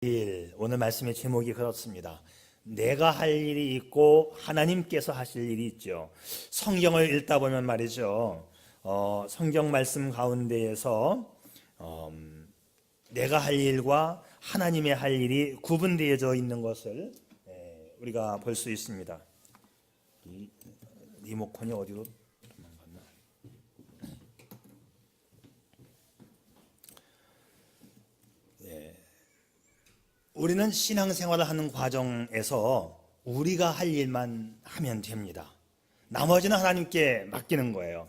오늘 말씀의 제목이 그렇습니다. 내가 할 일이 있고 하나님께서 하실 일이 있죠. 성경을 읽다 보면 말이죠. 성경 말씀 가운데에서 내가 할 일과 하나님의 할 일이 구분되어져 있는 것을 우리가 볼 수 있습니다. 이 리모컨이 어디로 도망갔나? 우리는 신앙생활을 하는 과정에서 우리가 할 일만 하면 됩니다. 나머지는 하나님께 맡기는 거예요.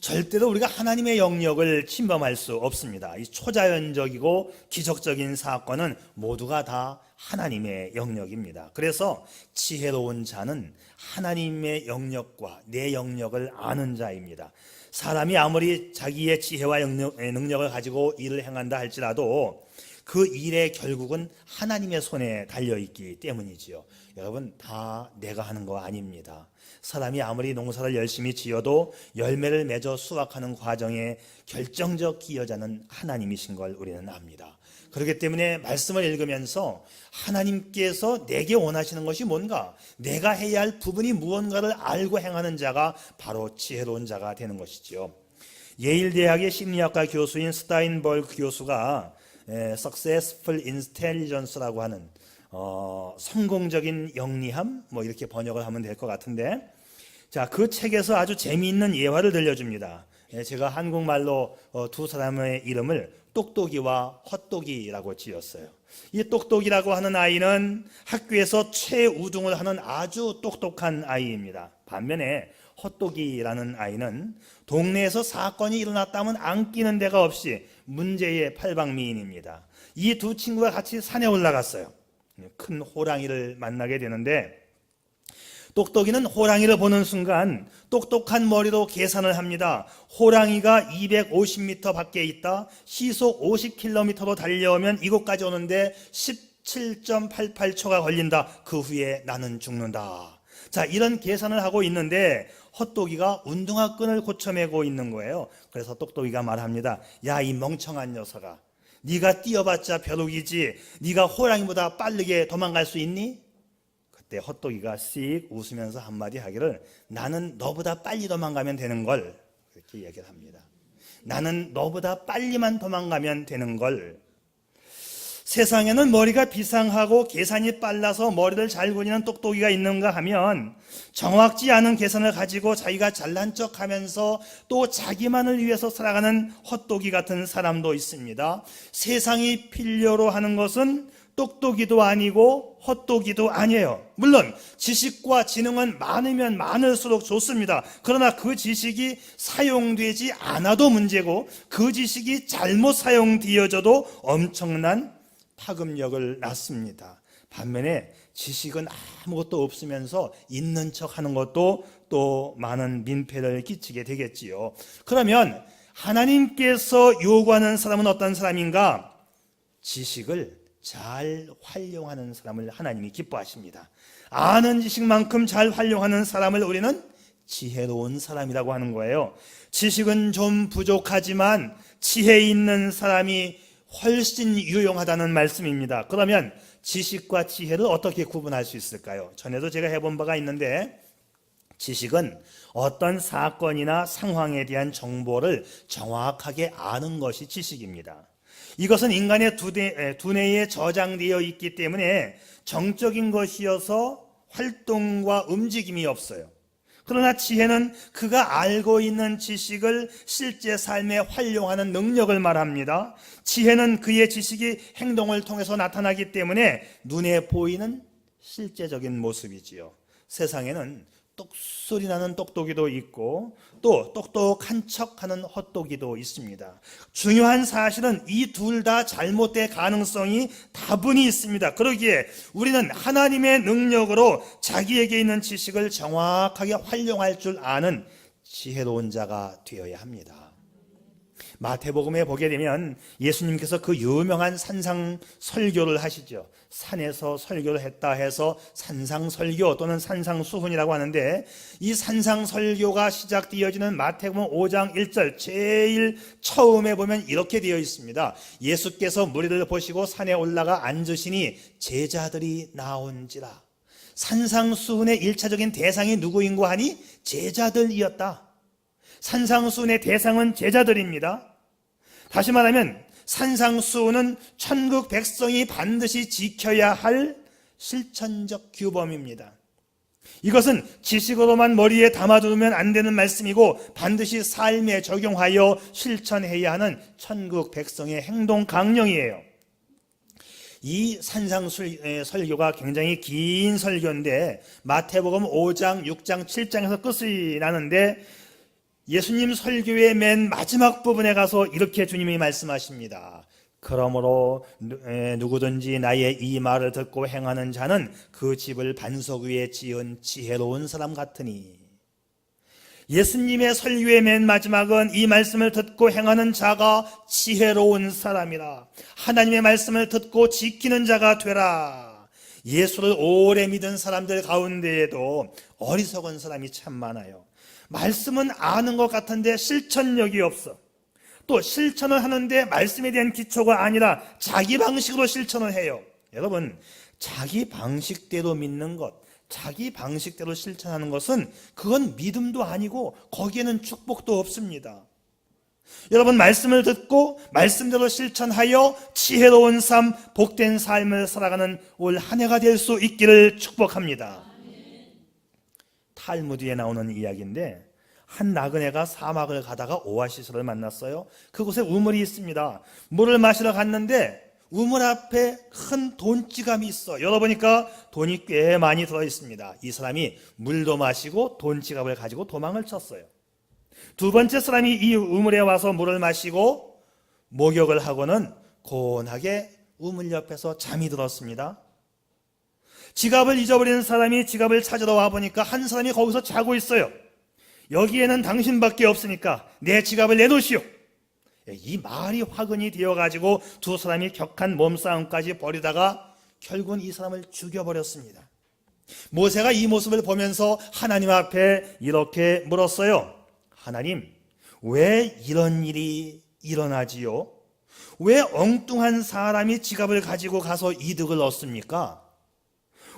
절대로 우리가 하나님의 영역을 침범할 수 없습니다. 이 초자연적이고 기적적인 사건은 모두가 다 하나님의 영역입니다. 그래서 지혜로운 자는 하나님의 영역과 내 영역을 아는 자입니다. 사람이 아무리 자기의 지혜와 능력을 가지고 일을 행한다 할지라도 그 일의 결국은 하나님의 손에 달려있기 때문이지요. 여러분, 다 내가 하는 거 아닙니다. 사람이 아무리 농사를 열심히 지어도 열매를 맺어 수확하는 과정에 결정적 기여자는 하나님이신 걸 우리는 압니다. 그렇기 때문에 말씀을 읽으면서 하나님께서 내게 원하시는 것이 뭔가, 내가 해야 할 부분이 무언가를 알고 행하는 자가 바로 지혜로운 자가 되는 것이지요. 예일 대학의 심리학과 교수인 스타인버그 교수가 Successful Intelligence라고 하는 성공적인 영리함, 이렇게 번역을 하면 될 것 같은데, 자, 그 책에서 아주 재미있는 예화를 들려줍니다. 제가 한국말로 두 사람의 이름을 똑똑이와 헛똑이라고 지었어요. 이 똑똑이라고 하는 아이는 학교에서 최우등을 하는 아주 똑똑한 아이입니다. 반면에 헛똑이라는 아이는 동네에서 사건이 일어났다면 안 끼는 데가 없이 문제의 팔방미인입니다. 이 두 친구가 같이 산에 올라갔어요. 큰 호랑이를 만나게 되는데, 똑똑이는 호랑이를 보는 순간 똑똑한 머리로 계산을 합니다. 호랑이가 250m 밖에 있다. 시속 50km로 달려오면 이곳까지 오는데 17.88초가 걸린다. 그 후에 나는 죽는다. 자, 이런 계산을 하고 있는데 헛똑이가 운동화 끈을 고쳐매고 있는 거예요. 그래서 똑똑이가 말합니다. 야, 이 멍청한 녀석아, 네가 뛰어봤자 벼룩이지 네가 호랑이보다 빠르게 도망갈 수 있니? 그때 헛똑이가 씩 웃으면서 한마디 하기를, 나는 너보다 빨리 도망가면 되는 걸, 그렇게 얘기를 합니다. 나는 너보다 빨리만 도망가면 되는 걸. 세상에는 머리가 비상하고 계산이 빨라서 머리를 잘 굴리는 똑똑이가 있는가 하면, 정확지 않은 계산을 가지고 자기가 잘난 척하면서 또 자기만을 위해서 살아가는 헛똑이 같은 사람도 있습니다. 세상이 필요로 하는 것은 똑똑이도 아니고 헛똑이도 아니에요. 물론 지식과 지능은 많으면 많을수록 좋습니다. 그러나 그 지식이 사용되지 않아도 문제고, 그 지식이 잘못 사용되어져도 엄청난 파급력을 낳습니다. 반면에 지식은 아무것도 없으면서 있는 척하는 것도 또 많은 민폐를 끼치게 되겠지요. 그러면 하나님께서 요구하는 사람은 어떤 사람인가? 지식을 잘 활용하는 사람을 하나님이 기뻐하십니다. 아는 지식만큼 잘 활용하는 사람을 우리는 지혜로운 사람이라고 하는 거예요. 지식은 좀 부족하지만 지혜 있는 사람이 훨씬 유용하다는 말씀입니다. 그러면 지식과 지혜를 어떻게 구분할 수 있을까요? 전에도 제가 해본 바가 있는데, 지식은 어떤 사건이나 상황에 대한 정보를 정확하게 아는 것이 지식입니다. 이것은 인간의 두뇌에 저장되어 있기 때문에 정적인 것이어서 활동과 움직임이 없어요. 그러나 지혜는 그가 알고 있는 지식을 실제 삶에 활용하는 능력을 말합니다. 지혜는 그의 지식이 행동을 통해서 나타나기 때문에 눈에 보이는 실제적인 모습이지요. 세상에는 똑소리 나는 똑똑이도 있고 또 똑똑한 척하는 헛똑이도 있습니다. 중요한 사실은 이 둘 다 잘못될 가능성이 다분히 있습니다. 그러기에 우리는 하나님의 능력으로 자기에게 있는 지식을 정확하게 활용할 줄 아는 지혜로운 자가 되어야 합니다. 마태복음에 보게 되면 예수님께서 그 유명한 산상 설교를 하시죠. 산에서 설교를 했다 해서 산상 설교 또는 산상 수훈이라고 하는데, 이 산상 설교가 시작되어지는 마태복음 5장 1절 제일 처음에 보면 이렇게 되어 있습니다. 예수께서 무리를 보시고 산에 올라가 앉으시니 제자들이 나온지라. 산상 수훈의 1차적인 대상이 누구인고 하니 제자들이었다. 산상 수훈의 대상은 제자들입니다. 다시 말하면 산상수훈은 천국 백성이 반드시 지켜야 할 실천적 규범입니다. 이것은 지식으로만 머리에 담아두면 안 되는 말씀이고 반드시 삶에 적용하여 실천해야 하는 천국 백성의 행동 강령이에요. 이 산상설교가 굉장히 긴 설교인데 마태복음 5장, 6장, 7장에서 끝이 나는데, 예수님 설교의 맨 마지막 부분에 가서 이렇게 주님이 말씀하십니다. 그러므로 누구든지 나의 이 말을 듣고 행하는 자는 그 집을 반석 위에 지은 지혜로운 사람 같으니. 예수님의 설교의 맨 마지막은 이 말씀을 듣고 행하는 자가 지혜로운 사람이라. 하나님의 말씀을 듣고 지키는 자가 되라. 예수를 오래 믿은 사람들 가운데에도 어리석은 사람이 참 많아요. 말씀은 아는 것 같은데 실천력이 없어. 또 실천을 하는데 말씀에 대한 기초가 아니라 자기 방식으로 실천을 해요. 여러분, 자기 방식대로 믿는 것, 자기 방식대로 실천하는 것은 그건 믿음도 아니고 거기에는 축복도 없습니다. 여러분, 말씀을 듣고 말씀대로 실천하여 지혜로운 삶, 복된 삶을 살아가는 올 한 해가 될 수 있기를 축복합니다. 탈무드에 나오는 이야기인데, 한 나그네가 사막을 가다가 오아시스를 만났어요. 그곳에 우물이 있습니다. 물을 마시러 갔는데 우물 앞에 큰 돈지갑이 있어. 열어보니까 돈이 꽤 많이 들어있습니다. 이 사람이 물도 마시고 돈지갑을 가지고 도망을 쳤어요. 두 번째 사람이 이 우물에 와서 물을 마시고 목욕을 하고는 고온하게 우물 옆에서 잠이 들었습니다. 지갑을 잊어버리는 사람이 지갑을 찾으러 와보니까 한 사람이 거기서 자고 있어요. 여기에는 당신밖에 없으니까 내 지갑을 내놓으시오. 이 말이 화근이 되어가지고 두 사람이 격한 몸싸움까지 벌이다가 결국은 이 사람을 죽여버렸습니다. 모세가 이 모습을 보면서 하나님 앞에 이렇게 물었어요. 하나님, 왜 이런 일이 일어나지요? 왜 엉뚱한 사람이 지갑을 가지고 가서 이득을 얻습니까?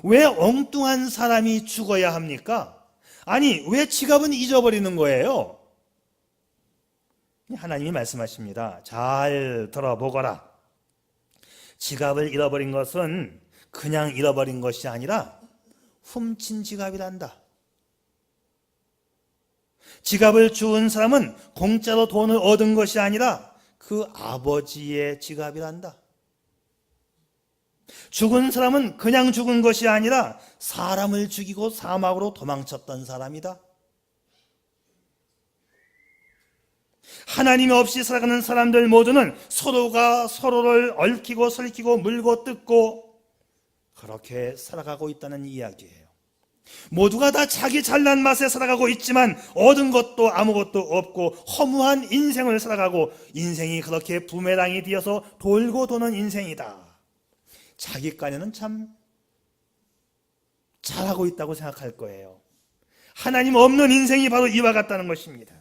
왜 엉뚱한 사람이 죽어야 합니까? 아니, 왜 지갑은 잊어버리는 거예요? 하나님이 말씀하십니다. 잘 들어보거라. 지갑을 잃어버린 것은 그냥 잃어버린 것이 아니라 훔친 지갑이란다. 지갑을 주운 사람은 공짜로 돈을 얻은 것이 아니라 그 아버지의 지갑이란다. 죽은 사람은 그냥 죽은 것이 아니라 사람을 죽이고 사막으로 도망쳤던 사람이다. 하나님 없이 살아가는 사람들 모두는 서로가 서로를 얽히고 설키고 물고 뜯고 그렇게 살아가고 있다는 이야기예요. 모두가 다 자기 잘난 맛에 살아가고 있지만 얻은 것도 아무것도 없고 허무한 인생을 살아가고, 인생이 그렇게 부메랑이 되어서 돌고 도는 인생이다. 자기 깐에는 참 잘하고 있다고 생각할 거예요. 하나님 없는 인생이 바로 이와 같다는 것입니다.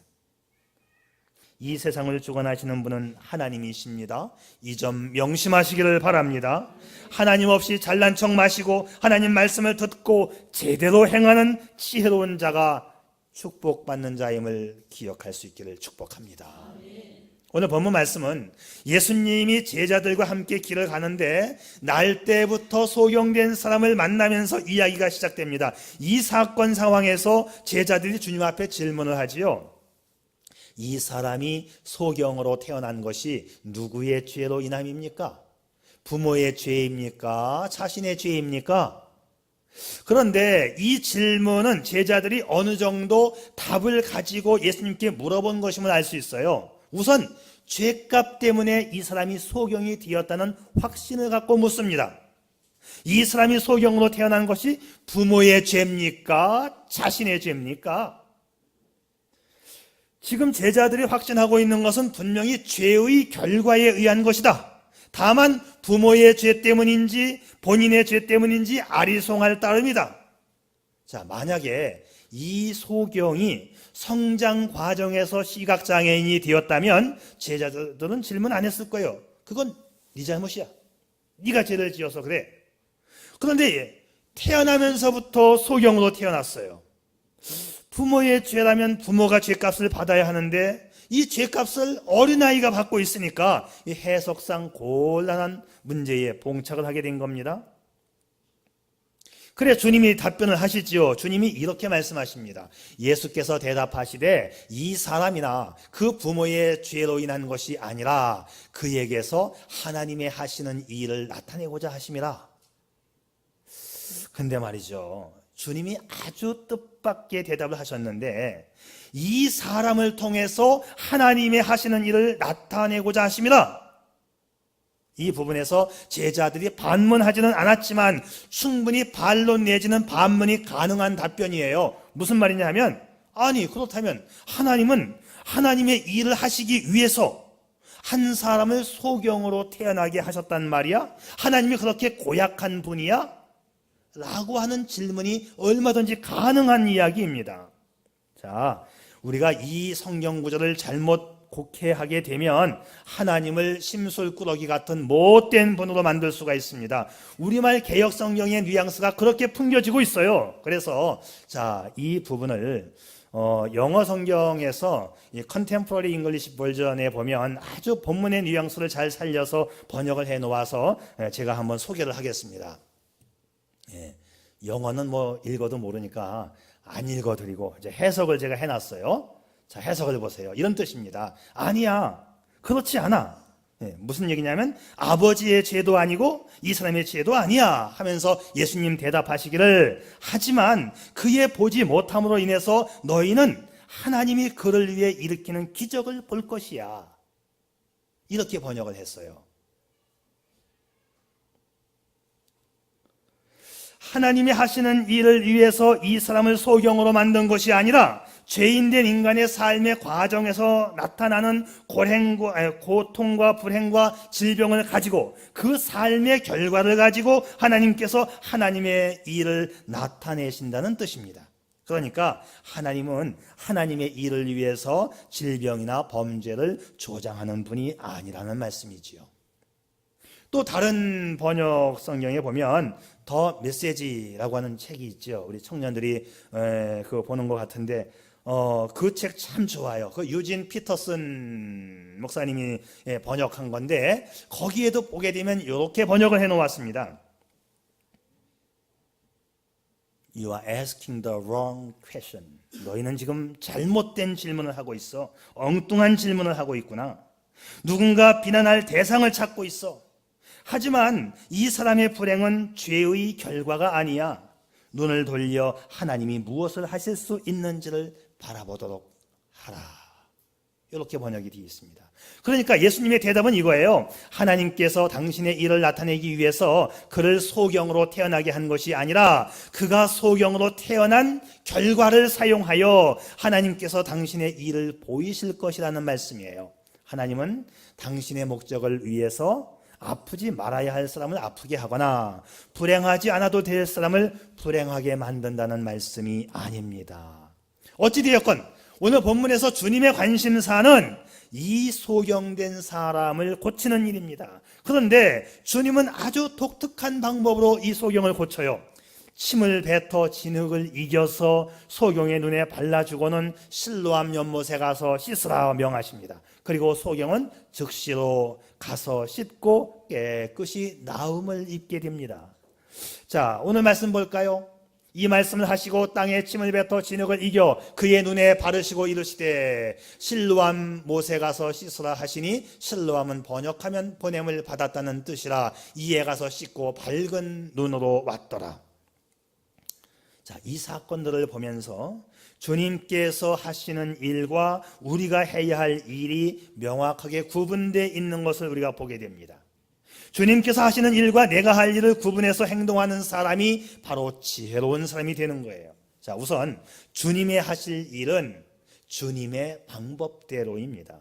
이 세상을 주관하시는 분은 하나님이십니다. 이 점 명심하시기를 바랍니다. 하나님 없이 잘난 척 마시고 하나님 말씀을 듣고 제대로 행하는 지혜로운 자가 축복받는 자임을 기억할 수 있기를 축복합니다. 오늘 본문 말씀은 예수님이 제자들과 함께 길을 가는데 날 때부터 소경된 사람을 만나면서 이야기가 시작됩니다. 이 사건 상황에서 제자들이 주님 앞에 질문을 하지요. 이 사람이 소경으로 태어난 것이 누구의 죄로 인함입니까? 부모의 죄입니까? 자신의 죄입니까? 그런데 이 질문은 제자들이 어느 정도 답을 가지고 예수님께 물어본 것임을 알 수 있어요. 우선 죄값 때문에 이 사람이 소경이 되었다는 확신을 갖고 묻습니다. 이 사람이 소경으로 태어난 것이 부모의 죄입니까? 자신의 죄입니까? 지금 제자들이 확신하고 있는 것은 분명히 죄의 결과에 의한 것이다. 다만 부모의 죄 때문인지 본인의 죄 때문인지 아리송할 따름이다. 자, 만약에 이 소경이 성장 과정에서 시각장애인이 되었다면 제자들은 질문 안 했을 거예요. 그건 네 잘못이야. 네가 죄를 지어서 그래. 그런데 태어나면서부터 소경으로 태어났어요. 부모의 죄라면 부모가 죄값을 받아야 하는데 이 죄값을 어린아이가 받고 있으니까 이 해석상 곤란한 문제에 봉착을 하게 된 겁니다. 그래 주님이 답변을 하시지요. 주님이 이렇게 말씀하십니다. 예수께서 대답하시되 이 사람이나 그 부모의 죄로 인한 것이 아니라 그에게서 하나님의 하시는 일을 나타내고자 하심이라. 근데 말이죠, 주님이 아주 뜻밖의 대답을 하셨는데 이 사람을 통해서 하나님의 하시는 일을 나타내고자 하심이라. 이 부분에서 제자들이 반문하지는 않았지만 충분히 반론 내지는 반문이 가능한 답변이에요. 무슨 말이냐 하면, 아니 그렇다면 하나님은 하나님의 일을 하시기 위해서 한 사람을 소경으로 태어나게 하셨단 말이야? 하나님이 그렇게 고약한 분이야? 라고 하는 질문이 얼마든지 가능한 이야기입니다. 자, 우리가 이 성경 구절을 잘못 곡해하게 되면 하나님을 심술꾸러기 같은 못된 분으로 만들 수가 있습니다. 우리말 개역 성경의 뉘앙스가 그렇게 풍겨지고 있어요. 그래서 자, 이 부분을 영어 성경에서 이 컨템포러리 잉글리시 버전에 보면 아주 본문의 뉘앙스를 잘 살려서 번역을 해 놓아서 제가 한번 소개를 하겠습니다. 영어는 뭐 읽어도 모르니까 안 읽어드리고 이제 해석을 제가 해놨어요. 자, 해석을 보세요. 이런 뜻입니다. 아니야, 그렇지 않아. 무슨 얘기냐면 아버지의 죄도 아니고 이 사람의 죄도 아니야 하면서 예수님 대답하시기를, 하지만 그의 보지 못함으로 인해서 너희는 하나님이 그를 위해 일으키는 기적을 볼 것이야. 이렇게 번역을 했어요. 하나님이 하시는 일을 위해서 이 사람을 소경으로 만든 것이 아니라 죄인된 인간의 삶의 과정에서 나타나는 고통과 불행과 질병을 가지고 그 삶의 결과를 가지고 하나님께서 하나님의 일을 나타내신다는 뜻입니다. 그러니까 하나님은 하나님의 일을 위해서 질병이나 범죄를 조장하는 분이 아니라는 말씀이지요. 또 다른 번역 성경에 보면 더 메시지라고 하는 책이 있죠. 우리 청년들이 그거 보는 것 같은데 그 책 참 좋아요. 그 유진 피터슨 목사님이 번역한 건데 거기에도 보게 되면 이렇게 번역을 해놓았습니다. You are asking the wrong question. 너희는 지금 잘못된 질문을 하고 있어. 엉뚱한 질문을 하고 있구나. 누군가 비난할 대상을 찾고 있어. 하지만 이 사람의 불행은 죄의 결과가 아니야. 눈을 돌려 하나님이 무엇을 하실 수 있는지를 바라보도록 하라. 이렇게 번역이 되어 있습니다. 그러니까 예수님의 대답은 이거예요. 하나님께서 당신의 일을 나타내기 위해서 그를 소경으로 태어나게 한 것이 아니라 그가 소경으로 태어난 결과를 사용하여 하나님께서 당신의 일을 보이실 것이라는 말씀이에요. 하나님은 당신의 목적을 위해서 아프지 말아야 할 사람을 아프게 하거나 불행하지 않아도 될 사람을 불행하게 만든다는 말씀이 아닙니다. 어찌되었건 오늘 본문에서 주님의 관심사는 이 소경된 사람을 고치는 일입니다. 그런데 주님은 아주 독특한 방법으로 이 소경을 고쳐요. 침을 뱉어 진흙을 이겨서 소경의 눈에 발라주고는 실로암 연못에 가서 씻으라 명하십니다. 그리고 소경은 즉시로 가서 씻고 깨끗이 나음을 입게 됩니다. 자, 오늘 말씀 볼까요? 이 말씀을 하시고 땅에 침을 뱉어 진흙을 이겨 그의 눈에 바르시고 이르시되 실로암 못에 가서 씻으라 하시니, 실로암은 번역하면 보냄을 받았다는 뜻이라. 이에 가서 씻고 밝은 눈으로 왔더라. 자, 이 사건들을 보면서 주님께서 하시는 일과 우리가 해야 할 일이 명확하게 구분되어 있는 것을 우리가 보게 됩니다. 주님께서 하시는 일과 내가 할 일을 구분해서 행동하는 사람이 바로 지혜로운 사람이 되는 거예요. 자, 우선 주님의 하실 일은 주님의 방법대로입니다.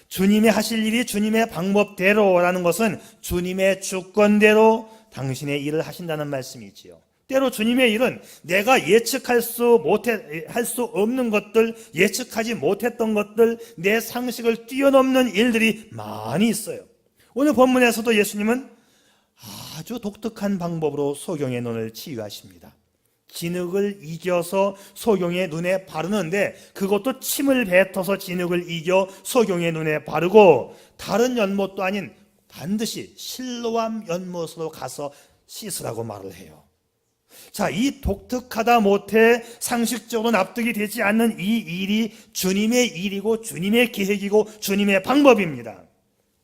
주님이 하실 일이 주님의 방법대로라는 것은 주님의 주권대로 당신의 일을 하신다는 말씀이지요. 때로 주님의 일은 내가 예측할 수 없는 것들, 예측하지 못했던 것들, 내 상식을 뛰어넘는 일들이 많이 있어요. 오늘 본문에서도 예수님은 아주 독특한 방법으로 소경의 눈을 치유하십니다. 진흙을 이겨서 소경의 눈에 바르는데 그것도 침을 뱉어서 진흙을 이겨 소경의 눈에 바르고 다른 연못도 아닌 반드시 실로암 연못으로 가서 씻으라고 말을 해요. 자, 이 독특하다 못해 상식적으로 납득이 되지 않는 이 일이 주님의 일이고 주님의 계획이고 주님의 방법입니다.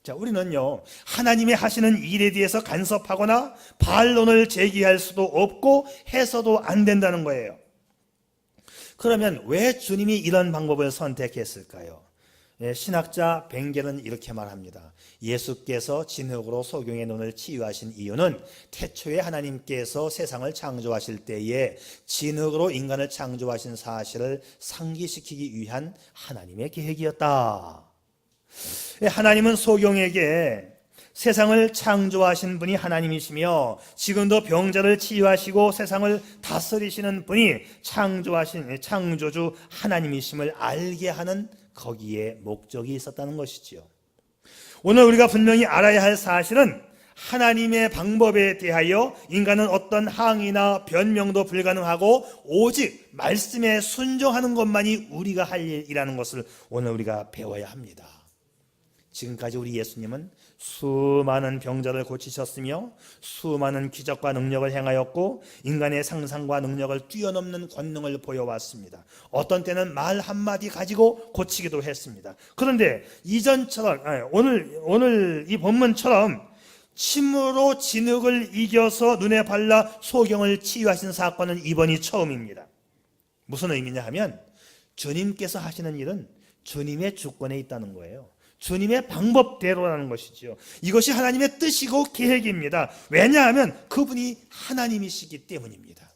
자, 우리는요, 하나님이 하시는 일에 대해서 간섭하거나 반론을 제기할 수도 없고 해서도 안 된다는 거예요. 그러면 왜 주님이 이런 방법을 선택했을까요? 신학자 벵겔은 이렇게 말합니다. 예수께서 진흙으로 소경의 눈을 치유하신 이유는 태초에 하나님께서 세상을 창조하실 때에 진흙으로 인간을 창조하신 사실을 상기시키기 위한 하나님의 계획이었다. 하나님은 소경에게 세상을 창조하신 분이 하나님이시며 지금도 병자를 치유하시고 세상을 다스리시는 분이 창조주 하나님이심을 알게 하는 거기에 목적이 있었다는 것이지요. 오늘 우리가 분명히 알아야 할 사실은 하나님의 방법에 대하여 인간은 어떤 항의나 변명도 불가능하고 오직 말씀에 순종하는 것만이 우리가 할 일이라는 것을 오늘 우리가 배워야 합니다. 지금까지 우리 예수님은 수많은 병자를 고치셨으며 수많은 기적과 능력을 행하였고 인간의 상상과 능력을 뛰어넘는 권능을 보여왔습니다. 어떤 때는 말 한마디 가지고 고치기도 했습니다. 그런데 이전처럼 오늘 이 본문처럼 침으로 진흙을 이겨서 눈에 발라 소경을 치유하신 사건은 이번이 처음입니다. 무슨 의미냐 하면 주님께서 하시는 일은 주님의 주권에 있다는 거예요. 주님의 방법대로라는 것이죠. 이것이 하나님의 뜻이고 계획입니다. 왜냐하면 그분이 하나님이시기 때문입니다.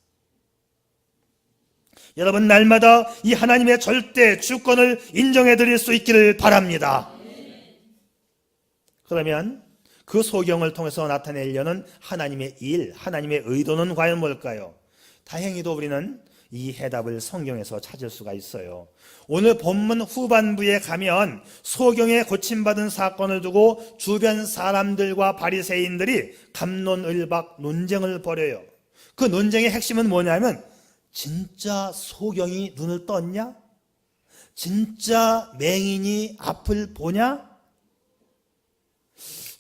여러분, 날마다 이 하나님의 절대 주권을 인정해 드릴 수 있기를 바랍니다. 그러면 그 소경을 통해서 나타내려는 하나님의 일, 하나님의 의도는 과연 뭘까요? 다행히도 우리는 이 해답을 성경에서 찾을 수가 있어요. 오늘 본문 후반부에 가면 소경에 고침받은 사건을 두고 주변 사람들과 바리새인들이 갑론을박 논쟁을 벌여요. 그 논쟁의 핵심은 뭐냐면 진짜 소경이 눈을 떴냐? 진짜 맹인이 앞을 보냐?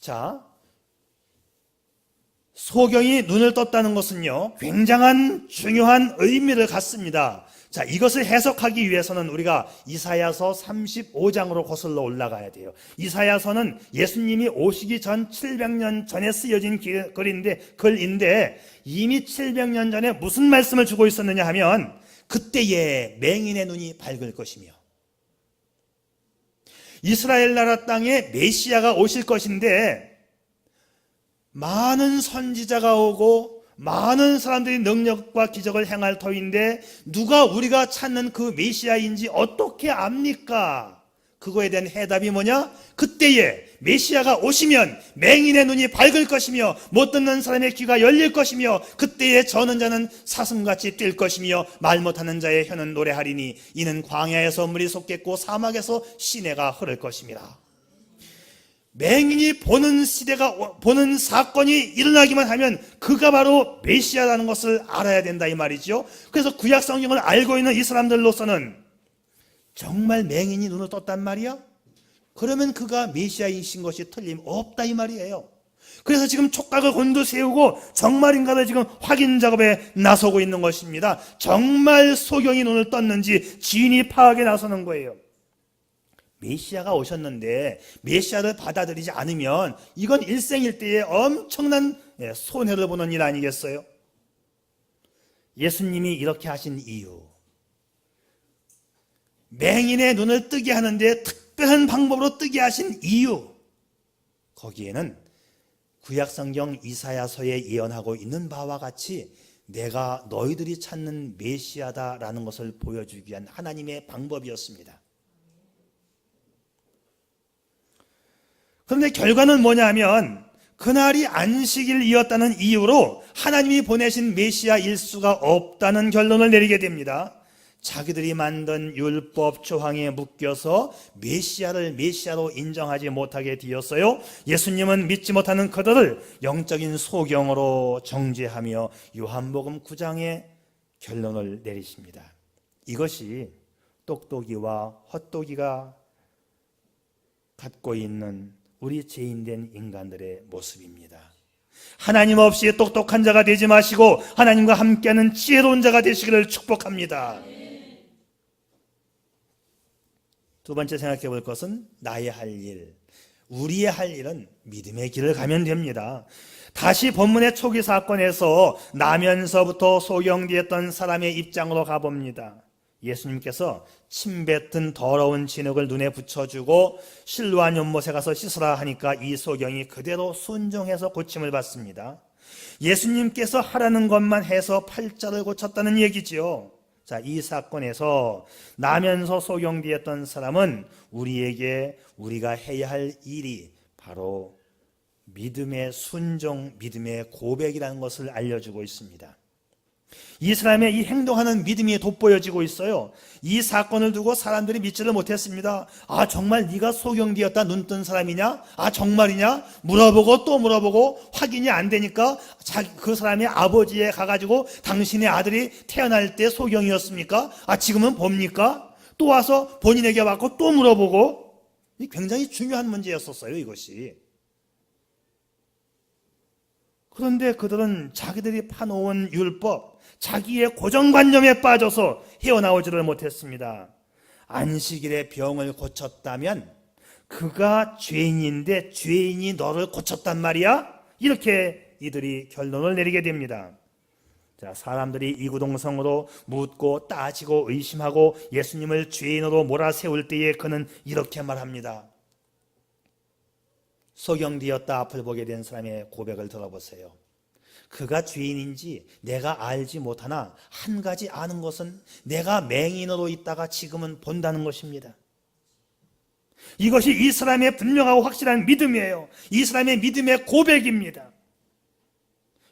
자, 소경이 눈을 떴다는 것은요, 굉장한 중요한 의미를 갖습니다. 자, 이것을 해석하기 위해서는 우리가 이사야서 35장으로 거슬러 올라가야 돼요. 이사야서는 예수님이 오시기 전 700년 전에 쓰여진 글인데 이미 700년 전에 무슨 말씀을 주고 있었느냐 하면 그때에 맹인의 눈이 밝을 것이며 이스라엘 나라 땅에 메시아가 오실 것인데 많은 선지자가 오고 많은 사람들이 능력과 기적을 행할 터인데 누가 우리가 찾는 그 메시아인지 어떻게 압니까? 그거에 대한 해답이 뭐냐? 그때에 메시아가 오시면 맹인의 눈이 밝을 것이며 못 듣는 사람의 귀가 열릴 것이며 그때에 저는 자는 사슴같이 뛸 것이며 말 못하는 자의 혀는 노래하리니 이는 광야에서 물이 솟겠고 사막에서 시내가 흐를 것입니다. 맹인이 보는 사건이 일어나기만 하면 그가 바로 메시아라는 것을 알아야 된다 이 말이죠. 그래서 구약 성경을 알고 있는 이 사람들로서는 정말 맹인이 눈을 떴단 말이야? 그러면 그가 메시아이신 것이 틀림없다 이 말이에요. 그래서 지금 촉각을 곤두세우고 정말인가를 지금 확인 작업에 나서고 있는 것입니다. 정말 소경이 눈을 떴는지 지인이 파악에 나서는 거예요. 메시아가 오셨는데 메시아를 받아들이지 않으면 이건 일생일대의 엄청난 손해를 보는 일 아니겠어요? 예수님이 이렇게 하신 이유, 맹인의 눈을 뜨게 하는데 특별한 방법으로 뜨게 하신 이유, 거기에는 구약성경 이사야서에 예언하고 있는 바와 같이 내가 너희들이 찾는 메시아다라는 것을 보여주기 위한 하나님의 방법이었습니다. 그런데 결과는 뭐냐면 그날이 안식일이었다는 이유로 하나님이 보내신 메시아 일수가 없다는 결론을 내리게 됩니다. 자기들이 만든 율법 조항에 묶여서 메시아를 메시아로 인정하지 못하게 되었어요. 예수님은 믿지 못하는 그들을 영적인 소경으로 정죄하며 요한복음 9장에 결론을 내리십니다. 이것이 똑똑이와 헛똑이가 갖고 있는 우리 죄인된 인간들의 모습입니다. 하나님 없이 똑똑한 자가 되지 마시고 하나님과 함께하는 지혜로운 자가 되시기를 축복합니다. 두 번째 생각해 볼 것은 나의 할 일, 우리의 할 일은 믿음의 길을 가면 됩니다. 다시 본문의 초기 사건에서 나면서부터 소경되었던 사람의 입장으로 가봅니다. 예수님께서 침 뱉은 더러운 진흙을 눈에 붙여주고 실로암 연못에 가서 씻으라 하니까 이 소경이 그대로 순종해서 고침을 받습니다. 예수님께서 하라는 것만 해서 팔자를 고쳤다는 얘기지요. 자, 이 사건에서 나면서 소경되었던 사람은 우리에게 우리가 해야 할 일이 바로 믿음의 순종, 믿음의 고백이라는 것을 알려주고 있습니다. 이 사람의 이 행동하는 믿음이 돋보여지고 있어요. 이 사건을 두고 사람들이 믿지를 못했습니다. 아, 정말 네가 소경되었다 눈뜬 사람이냐? 아, 정말이냐? 물어보고 또 물어보고 확인이 안 되니까 그 사람의 아버지에 가가지고 당신의 아들이 태어날 때 소경이었습니까? 아, 지금은 봅니까? 또 와서 본인에게 받고 또 물어보고. 굉장히 중요한 문제였었어요, 이것이. 그런데 그들은 자기들이 파놓은 율법, 자기의 고정관념에 빠져서 헤어나오지를 못했습니다. 안식일에 병을 고쳤다면 그가 죄인인데 죄인이 너를 고쳤단 말이야? 이렇게 이들이 결론을 내리게 됩니다. 자, 사람들이 이구동성으로 묻고 따지고 의심하고 예수님을 죄인으로 몰아세울 때에 그는 이렇게 말합니다. 소경되었다 앞을 보게 된 사람의 고백을 들어보세요. 그가 죄인인지 내가 알지 못하나 한 가지 아는 것은 내가 맹인으로 있다가 지금은 본다는 것입니다. 이것이 이 사람의 분명하고 확실한 믿음이에요. 이 사람의 믿음의 고백입니다.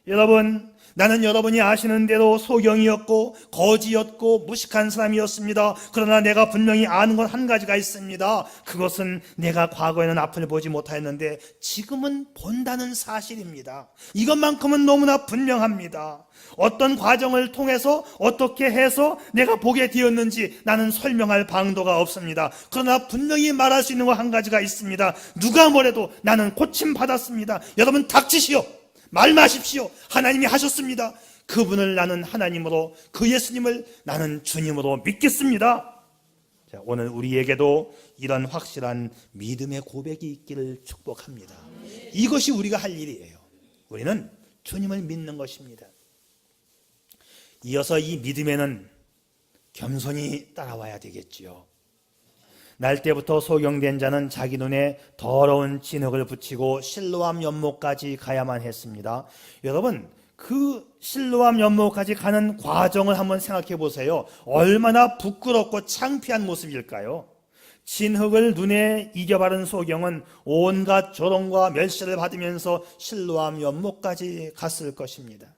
여러분, 나는 여러분이 아시는 대로 소경이었고 거지였고 무식한 사람이었습니다. 그러나 내가 분명히 아는 건 한 가지가 있습니다. 그것은 내가 과거에는 앞을 보지 못하였는데 지금은 본다는 사실입니다. 이것만큼은 너무나 분명합니다. 어떤 과정을 통해서 어떻게 해서 내가 보게 되었는지 나는 설명할 방도가 없습니다. 그러나 분명히 말할 수 있는 거 한 가지가 있습니다. 누가 뭐래도 나는 고침받았습니다. 여러분 닥치시오. 말 마십시오. 하나님이 하셨습니다. 그분을 나는 하나님으로, 그 예수님을 나는 주님으로 믿겠습니다. 자, 오늘 우리에게도 이런 확실한 믿음의 고백이 있기를 축복합니다. 이것이 우리가 할 일이에요. 우리는 주님을 믿는 것입니다. 이어서 이 믿음에는 겸손히 따라와야 되겠지요. 날 때부터 소경된 자는 자기 눈에 더러운 진흙을 붙이고 실로암 연못까지 가야만 했습니다. 여러분, 그 실로암 연못까지 가는 과정을 한번 생각해 보세요. 얼마나 부끄럽고 창피한 모습일까요? 진흙을 눈에 이겨바른 소경은 온갖 조롱과 멸시를 받으면서 실로암 연못까지 갔을 것입니다.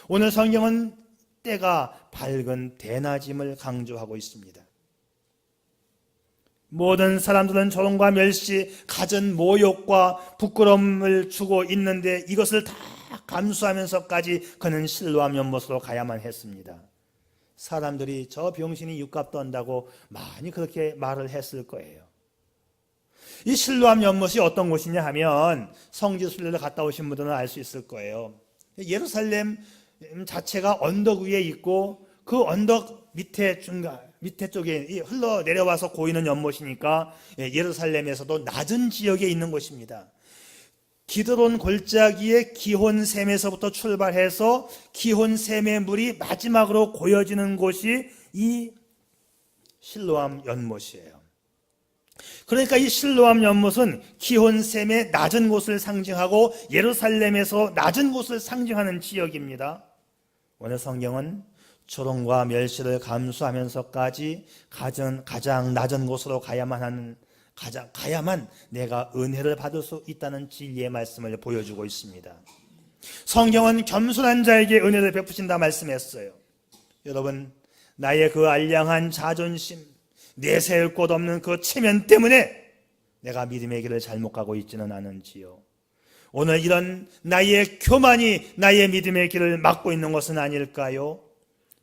오늘 성경은 때가 밝은 대낮임을 강조하고 있습니다. 모든 사람들은 조롱과 멸시, 갖은 모욕과 부끄러움을 주고 있는데 이것을 다 감수하면서까지 그는 실로암 연못으로 가야만 했습니다. 사람들이 저 병신이 육갑 떤다고 많이 그렇게 말을 했을 거예요. 이 실로암 연못이 어떤 곳이냐 하면 성지 순례를 갔다 오신 분들은 알 수 있을 거예요. 예루살렘 자체가 언덕 위에 있고 그 언덕 밑에 쪽에 흘러 내려와서 고이는 연못이니까 예루살렘에서도 낮은 지역에 있는 곳입니다. 기드론 골짜기의 기혼샘에서부터 출발해서 기혼샘의 물이 마지막으로 고여지는 곳이 이 실로암 연못이에요. 그러니까 이 실로암 연못은 기혼샘의 낮은 곳을 상징하고 예루살렘에서 낮은 곳을 상징하는 지역입니다. 오늘 성경은 조롱과 멸시를 감수하면서까지 가장 낮은 곳으로 가야만 가야만 내가 은혜를 받을 수 있다는 진리의 말씀을 보여주고 있습니다. 성경은 겸손한 자에게 은혜를 베푸신다 말씀했어요. 여러분, 나의 그 알량한 자존심, 내세울 곳 없는 그 체면 때문에 내가 믿음의 길을 잘못 가고 있지는 않은지요. 오늘 이런 나의 교만이 나의 믿음의 길을 막고 있는 것은 아닐까요?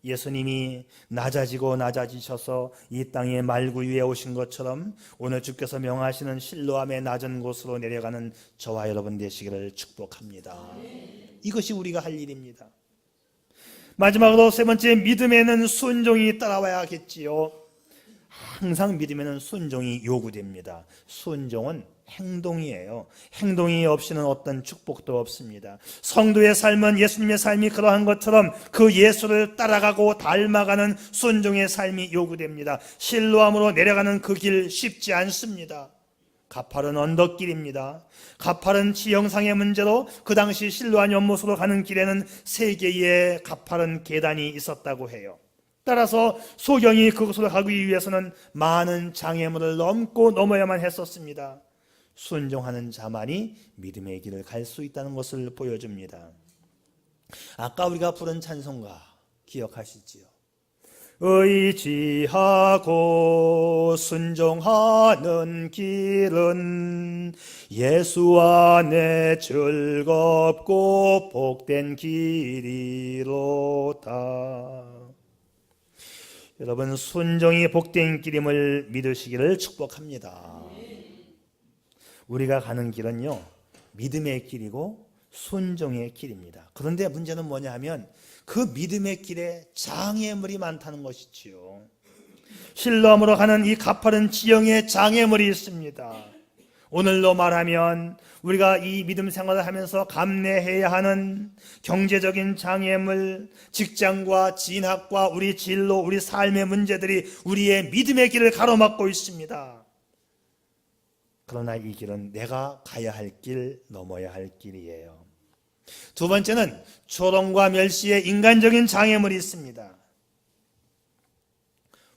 예수님이 낮아지고 낮아지셔서 이 땅의 말구 위에 오신 것처럼 오늘 주께서 명하시는 실로암의 낮은 곳으로 내려가는 저와 여러분 되시기를 축복합니다. 이것이 우리가 할 일입니다. 마지막으로 세 번째, 믿음에는 순종이 따라와야겠지요. 항상 믿음에는 순종이 요구됩니다. 순종은 행동이에요. 행동이 없이는 어떤 축복도 없습니다. 성도의 삶은 예수님의 삶이 그러한 것처럼 그 예수를 따라가고 닮아가는 순종의 삶이 요구됩니다. 실로암으로 내려가는 그 길 쉽지 않습니다. 가파른 언덕길입니다. 가파른 지형상의 문제로 그 당시 실로암 연못으로 가는 길에는 3개의 가파른 계단이 있었다고 해요. 따라서 소경이 그곳으로 가기 위해서는 많은 장애물을 넘어야만 했었습니다. 순종하는 자만이 믿음의 길을 갈 수 있다는 것을 보여줍니다. 아까 우리가 부른 찬송가 기억하시지요? 의지하고 순종하는 길은 예수 안에 즐겁고 복된 길이로다. 여러분, 순종이 복된 길임을 믿으시기를 축복합니다. 우리가 가는 길은요, 믿음의 길이고 순종의 길입니다. 그런데 문제는 뭐냐 하면 그 믿음의 길에 장애물이 많다는 것이지요. 실로암으로 가는 이 가파른 지형에 장애물이 있습니다. 오늘로 말하면 우리가 이 믿음 생활을 하면서 감내해야 하는 경제적인 장애물, 직장과 진학과 우리 진로, 우리 삶의 문제들이 우리의 믿음의 길을 가로막고 있습니다. 그러나 이 길은 내가 가야 할 길, 넘어야 할 길이에요. 두 번째는 조롱과 멸시의 인간적인 장애물이 있습니다.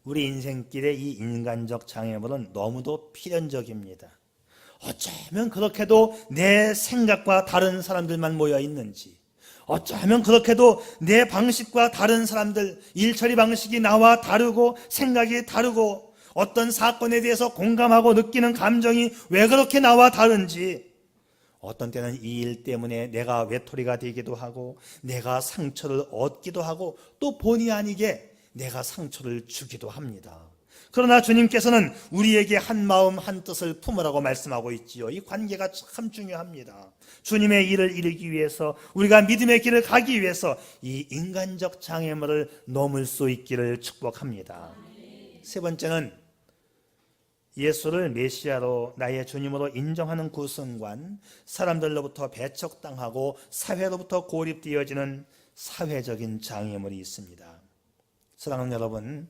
우리 인생길의 이 인간적 장애물은 너무도 필연적입니다. 어쩌면 그렇게도 내 생각과 다른 사람들만 모여 있는지, 어쩌면 그렇게도 내 방식과 다른 사람들, 일처리 방식이 나와 다르고 생각이 다르고 어떤 사건에 대해서 공감하고 느끼는 감정이 왜 그렇게 나와 다른지, 어떤 때는 이 일 때문에 내가 외톨이가 되기도 하고 내가 상처를 얻기도 하고 또 본의 아니게 내가 상처를 주기도 합니다. 그러나 주님께서는 우리에게 한 마음 한 뜻을 품으라고 말씀하고 있지요. 이 관계가 참 중요합니다. 주님의 일을 이루기 위해서, 우리가 믿음의 길을 가기 위해서 이 인간적 장애물을 넘을 수 있기를 축복합니다. 세 번째는 예수를 메시아로, 나의 주님으로 인정하는 그 순간 사람들로부터 배척당하고 사회로부터 고립되어지는 사회적인 장애물이 있습니다. 사랑하는 여러분,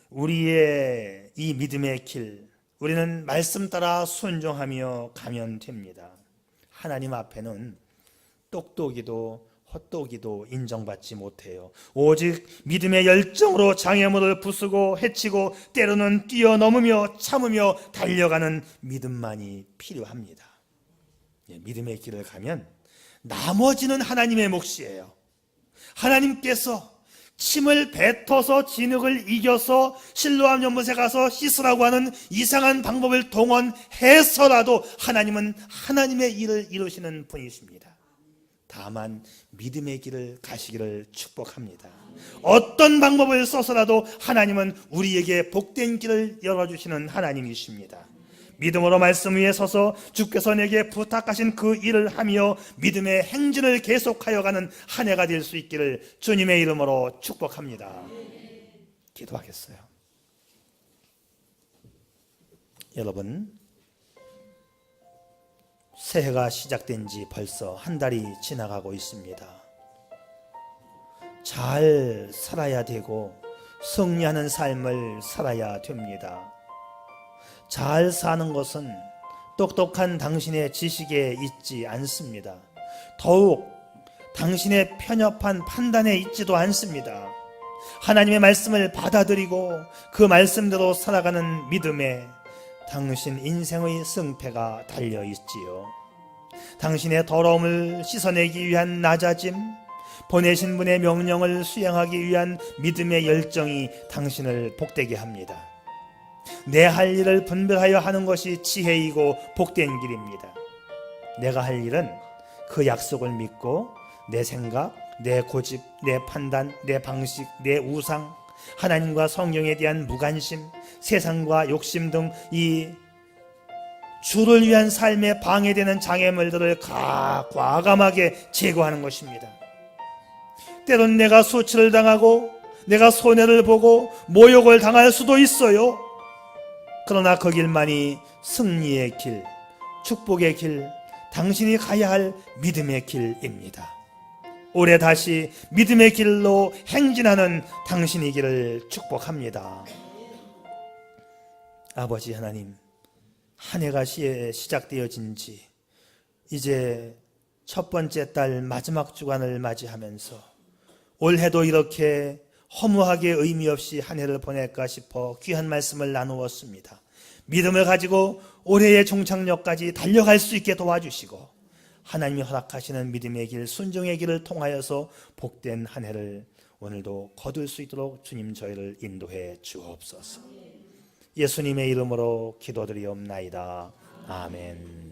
우리의 이 믿음의 길, 우리는 말씀 따라 순종하며 가면 됩니다. 하나님 앞에는 똑똑이도 헛똑이도 인정받지 못해요. 오직 믿음의 열정으로 장애물을 부수고 해치고 때로는 뛰어넘으며 참으며 달려가는 믿음만이 필요합니다. 믿음의 길을 가면 나머지는 하나님의 몫이에요. 하나님께서 침을 뱉어서 진흙을 이겨서 실로암 연못에 가서 씻으라고 하는 이상한 방법을 동원해서라도 하나님은 하나님의 일을 이루시는 분이십니다. 다만 믿음의 길을 가시기를 축복합니다. 어떤 방법을 써서라도 하나님은 우리에게 복된 길을 열어주시는 하나님이십니다. 믿음으로 말씀 위에 서서 주께서 내게 부탁하신 그 일을 하며 믿음의 행진을 계속하여 가는 한 해가 될 수 있기를 주님의 이름으로 축복합니다. 기도하겠어요. 여러분, 새해가 시작된 지 벌써 한 달이 지나가고 있습니다. 잘 살아야 되고 승리하는 삶을 살아야 됩니다. 잘 사는 것은 똑똑한 당신의 지식에 있지 않습니다. 더욱 당신의 편협한 판단에 있지도 않습니다. 하나님의 말씀을 받아들이고 그 말씀대로 살아가는 믿음에 당신 인생의 승패가 달려있지요. 당신의 더러움을 씻어내기 위한 낮아짐, 보내신 분의 명령을 수행하기 위한 믿음의 열정이 당신을 복되게 합니다. 내 할 일을 분별하여 하는 것이 지혜이고 복된 길입니다. 내가 할 일은 그 약속을 믿고 내 생각, 내 고집, 내 판단, 내 방식, 내 우상, 하나님과 성경에 대한 무관심, 세상과 욕심 등 이 주를 위한 삶에 방해되는 장애물들을 과감하게 제거하는 것입니다. 때론 내가 수치를 당하고 내가 손해를 보고 모욕을 당할 수도 있어요. 그러나 그 길만이 승리의 길, 축복의 길, 당신이 가야 할 믿음의 길입니다. 올해 다시 믿음의 길로 행진하는 당신이기를 축복합니다. 아버지 하나님, 한 해가 시작되어진 지 이제 첫 번째 달 마지막 주간을 맞이하면서 올해도 이렇게 허무하게 의미 없이 한 해를 보낼까 싶어 귀한 말씀을 나누었습니다. 믿음을 가지고 올해의 종착역까지 달려갈 수 있게 도와주시고 하나님이 허락하시는 믿음의 길, 순종의 길을 통하여서 복된 한 해를 오늘도 거둘 수 있도록 주님 저희를 인도해 주옵소서. 예수님의 이름으로 기도드리옵나이다. 아멘.